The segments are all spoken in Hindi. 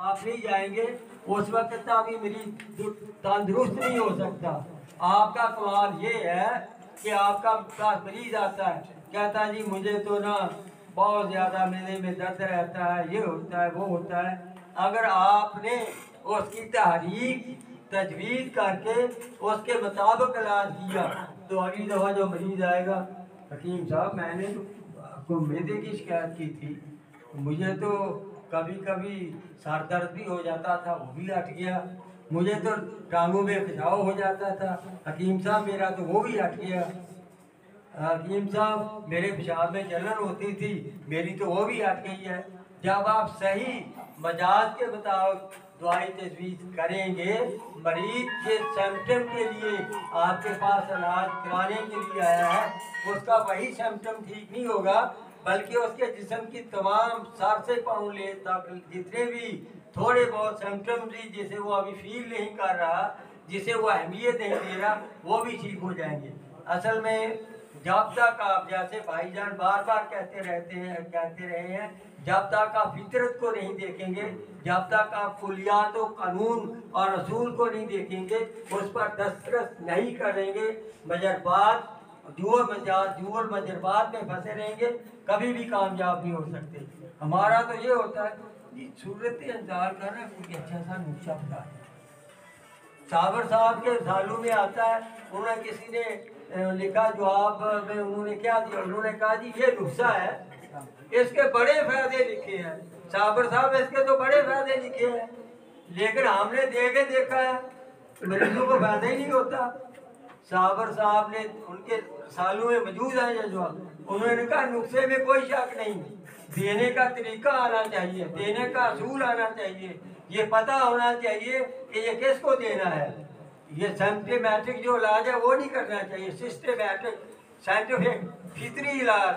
आप नहीं जाएंगे उस वक्त तक भी मरीज तंदुरुस्त नहीं हो सकता। आपका कमाल ये है कि आपका पास मरीज आता है, कहता है जी मुझे तो ना बहुत ज़्यादा मेले में दर्द रहता है, ये होता है वो होता है। अगर आपने उसकी तहरीक तजवीज़ करके उसके मुताबिक इलाज किया तो अगली दफ़ा जो मरीज आएगा, हकीम साहब मैंने तो आपको मैदे की शिकायत की थी, मुझे तो कभी कभी सर दर्द भी हो जाता था, वो भी हट गया, मुझे तो टांगों में खिंचाव हो जाता था, हकीम साहब मेरा तो वो भी हट गया, हकीम साहब मेरे पेशाब में जलन होती थी, मेरी तो वो भी हट गई है। जब आप सही मजाज के मुताबिक दवाई तजवीज़ करेंगे, मरीज के सिम्टम के लिए आपके पास इलाज कराने के लिए आया है, उसका वही सिम्टम ठीक नहीं होगा, बल्कि उसके जिस्म की तमाम सर से पाँव ले तक जितने भी थोड़े बहुत सिम्टम जिसे वो अभी फील नहीं कर रहा, जिसे वो अहमियत नहीं दे रहा, वो भी ठीक हो जाएंगे। असल में जब तक आप, जैसे भाईजान बार बार कहते रहे हैं, जब तक आप फितरत को नहीं देखेंगे, जब तक आप कुलियात और कानून और रसूल को नहीं देखेंगे, उस पर दस्तखत नहीं करेंगे, मजरबात जुअल मजरबात में फंसे रहेंगे, कभी भी कामयाब नहीं हो सकते। हमारा तो ये होता है कि सूरत अंदाज का ना कोई अच्छा सा नुस्खा बता है। साबर साहब के सालों में आता है, उन्होंने किसी ने लिखा जवाब में, उन्होंने क्या दिया, उन्होंने कहा जी ये नुस्खा है, इसके बड़े फायदे लिखे हैं। साबर साहब इसके तो बड़े फायदे लिखे हैं, लेकिन हमने देखा है मरीजों को फायदा ही नहीं होता। साबर साहब ने उनके सालों में मौजूद है ये जवाब, उन्होंने कहा नुस्खे में कोई शक नहीं, देने का तरीका आना चाहिए, देने का असूल आना चाहिए, ये पता होना चाहिए कि ये किसको देना है। ये सिस्टमैटिक जो इलाज है वो नहीं करना चाहिए, सिस्टमैटिक साइंटिफिक फितरी इलाज।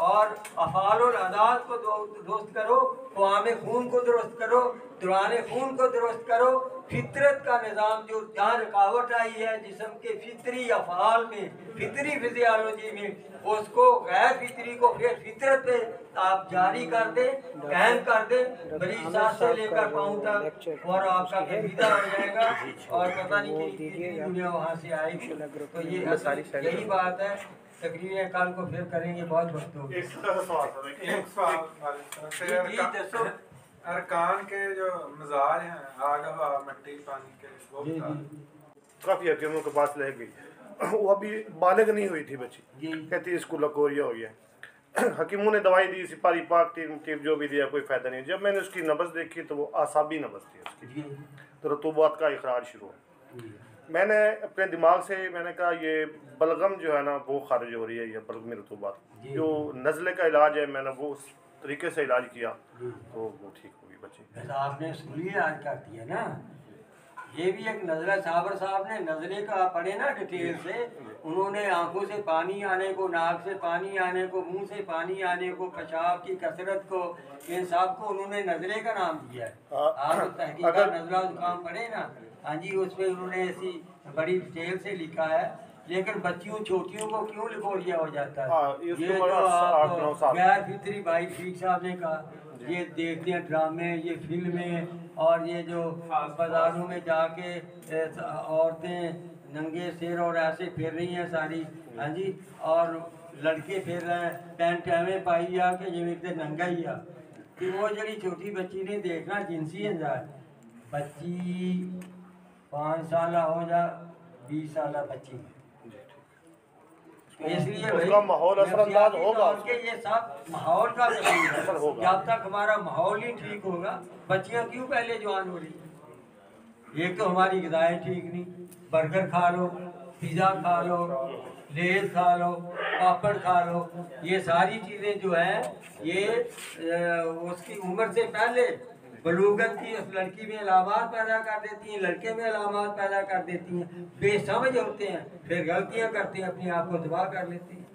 और अफ़ाल और अदात को दुरुस्त करो, क़वाम खून को दुरुस्त करो, दौरान खून को दुरुस्त करो, फितरत का निज़ाम जो जहाँ रुकावट आई है जिस्म के फितरी अफ़ाल में, फितरी फिजियोलॉजी में, उसको गैर फितरी को फिर फितरत पे आप जारी कर दें, कायम कर दें, मरीज सांस से लेकर पाँव तक, और आपका विदा हो जाएगा और पता नहीं कितनी दुनिया वहाँ से आएगी। तो ये यही बात है। तकरीर कल को फिर करेंगे, बहुत वक्त हो गया। अरकान के जो मिजाज हैं, आग, हवा, मिट्टी, पानी के, वो काफ़ी हकीमों के पास ले गई, वो अभी बालिग नहीं हुई थी बच्ची, कहती इसको लकोरिया हो गया। हकीमों ने दवाई दी, सिपारी पाक टीम जो भी दिया, कोई फ़ायदा नहीं। जब मैंने उसकी नब्ज़ देखी तो वो आसाबी नब्ज़ थी उसकी, तो रतूबात का इखराज शुरू हुआ। मैंने अपने दिमाग से मैंने कहा ये बलगम जो है ना वो खारिज हो रही है, ये बलगमी रतूबात, जो नज़ले का इलाज है, मैंने वो उस तरीके से इलाज किया तो वो ठीक होगी बच्ची। आपने सुनी इलाज कर दिया ना, ये भी एक नज़ला। साबर साहब ने नज़ले का पढ़े ना डिटेल से, उन्होंने आंखों से पानी आने को, नाक से पानी आने को, मुंह से पानी आने को, पेशाब की कसरत को, इन सब को उन्होंने नज़ले का नाम दिया है। आप तहकीक नज़ला जुकाम पढ़े ना, हाँ जी, उसमें उन्होंने ऐसी बड़ी डिटेल से लिखा है। लेकिन बच्चियों छोटियों को क्यों लिकोरिया हो जाता है? ये तो आप गैर फितरी भाई ठीक साहब ने कहा, ये देखते हैं ड्रामे, ये फिल्में, और ये जो बाजारों में जाके औरतें नंगे सिर और ऐसे फिर रही हैं सारी, हाँ जी, और लड़के फिर रहे हैं पैंटामे पाई आ के जिम्मे नंगा ही आ, कि वो जड़ी छोटी बच्ची ने देखना जिनसी अंदाज, बच्ची 5 साल हो जा 20 साल बच्ची, इसलिए उसका माहौल असरअंदाज होगा, ये सब माहौल का असर होगा। जब तक हमारा माहौल ही ठीक होगा, बच्चियां क्यों पहले जवान हो रही? एक तो हमारी ग़िज़ाएं ठीक नहीं, बर्गर खा लो, पिज़्ज़ा खा लो, लेज खा लो, पापड़ खा लो, ये सारी चीज़ें जो हैं ये उसकी उम्र से पहले बलूगत की उस लड़की में अलामात पैदा कर देती हैं, लड़के में अलामात पैदा कर देती हैं, बेसमझ होते हैं, फिर गलतियां करते हैं, अपने आप को तबाह कर लेते हैं।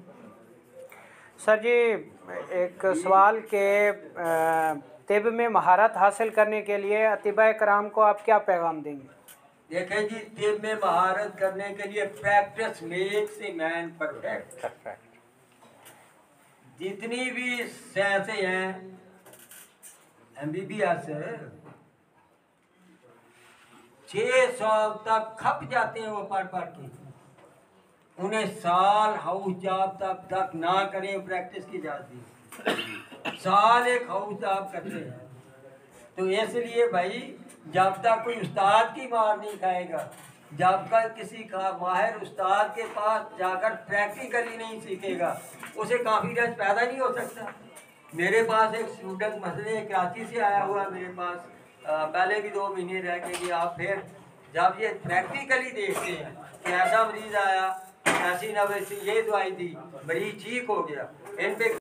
सर जी, एक सवाल के तिब में महारत हासिल करने के लिए अतिबा कराम को आप क्या पैगाम देंगे? देखें जी, तिब में महारत करने के लिए practice makes a man perfect. जितनी भी साइंसें हैं, MBBS 600 तक खप जाते हैं वो पढ़ के। उन्हें साल हाउस जॉब तक ना करें, प्रैक्टिस की जाती, साल एक हाउस जॉब करते हैं। तो इसलिए भाई जब तक कोई उस्ताद की मार नहीं खाएगा, जब तक किसी का माहिर उस्ताद के पास जाकर प्रैक्टिकली नहीं सीखेगा, उसे कॉन्फिडेंस पैदा नहीं हो सकता। मेरे पास एक स्टूडेंट मसले कराची से आया हुआ मेरे पास, पहले भी 2 महीने रह के गया। आप फिर जब ये प्रैक्टिकली देखते हैं कि ऐसा मरीज आया, ऐसी नब्ज से ये दवाई दी, मरीज ठीक हो गया। इन पे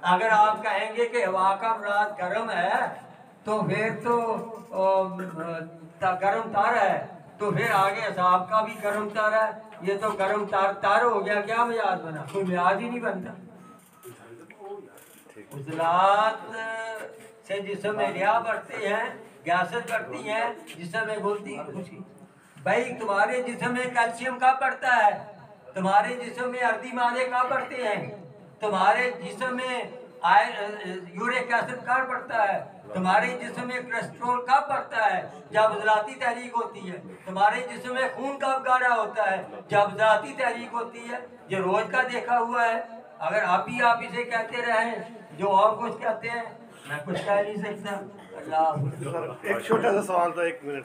अगर आप कहेंगे कि हवा का मुराद गर्म है तो फिर तो गर्म तार है, तो फिर आगे हिसाब का भी गर्म तार है। ये तो गर्म तार हो गया, क्या मिजाज बना? कोई मिजाज ही नहीं बनता। उजलात से जिस्म में रिया बढ़ती हैं, गैसेस बढ़ती हैं, जिस्म में घुलती खुशी। भाई तुम्हारे जिस्म में कैल्शियम कहाँ बढ़ता है? तुम्हारे जिस्म में अर्दी मादे कहाँ बढ़ते हैं? तुम्हारे जिस्म में यूरिक एसिड कहाँ बढ़ता है? तुम्हारे जिस्म में कोलेस्ट्रॉल कब बढ़ता है? जब उजलाती तहरीक होती है। तुम्हारे जिस्म में खून कब गाढ़ा होता है? जब उजलाती तहरीक होती है। ये रोज का देखा हुआ है। अगर आप इसे कहते रहें जो और कुछ कहते हैं, मैं कुछ कह नहीं सकता। अल्लाह। एक छोटा सा सवाल था, 1 मिनट।